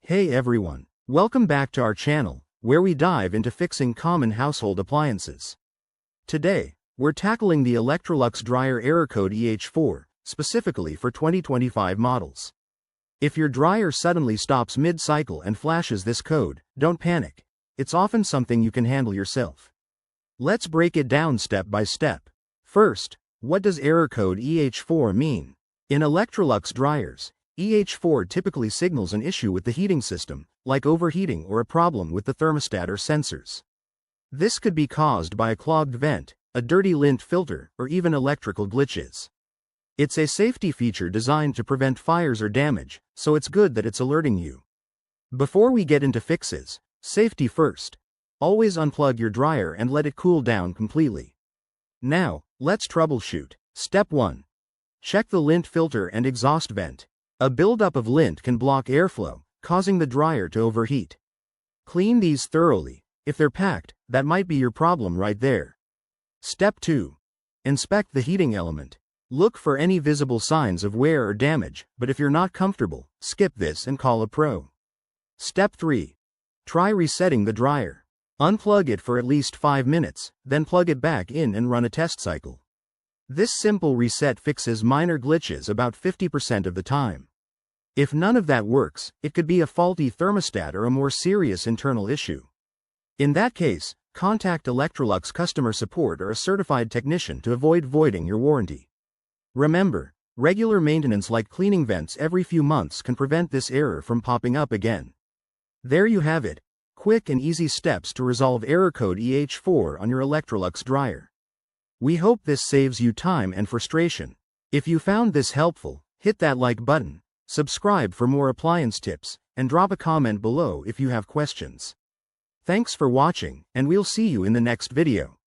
Hey everyone, welcome back to our channel, where we dive into fixing common household appliances. Today, we're tackling the Electrolux Dryer Error Code EH4, specifically for 2025 models. If your dryer suddenly stops mid-cycle and flashes this code, don't panic. It's often something you can handle yourself. Let's break it down step by step. First, what does Error Code EH4 mean? In Electrolux dryers, EH4 typically signals an issue with the heating system, like overheating or a problem with the thermostat or sensors. This could be caused by a clogged vent, a dirty lint filter, or even electrical glitches. It's a safety feature designed to prevent fires or damage, so it's good that it's alerting you. Before we get into fixes, safety first. Always unplug your dryer and let it cool down completely. Now, let's troubleshoot. Step 1. Check the lint filter and exhaust vent. A buildup of lint can block airflow, causing the dryer to overheat. Clean these thoroughly. If they're packed, that might be your problem right there. Step 2. Inspect the heating element. Look for any visible signs of wear or damage, but if you're not comfortable, skip this and call a pro. Step 3. Try resetting the dryer. Unplug it for at least 5 minutes, then plug it back in and run a test cycle. This simple reset fixes minor glitches about 50% of the time. If none of that works, it could be a faulty thermostat or a more serious internal issue. In that case, contact Electrolux customer support or a certified technician to avoid voiding your warranty. Remember, regular maintenance like cleaning vents every few months can prevent this error from popping up again. There you have it. Quick and easy steps to resolve Error Code EH4 on your Electrolux dryer. We hope this saves you time and frustration. If you found this helpful, hit that like button, subscribe for more appliance tips, and drop a comment below if you have questions. Thanks for watching, and we'll see you in the next video.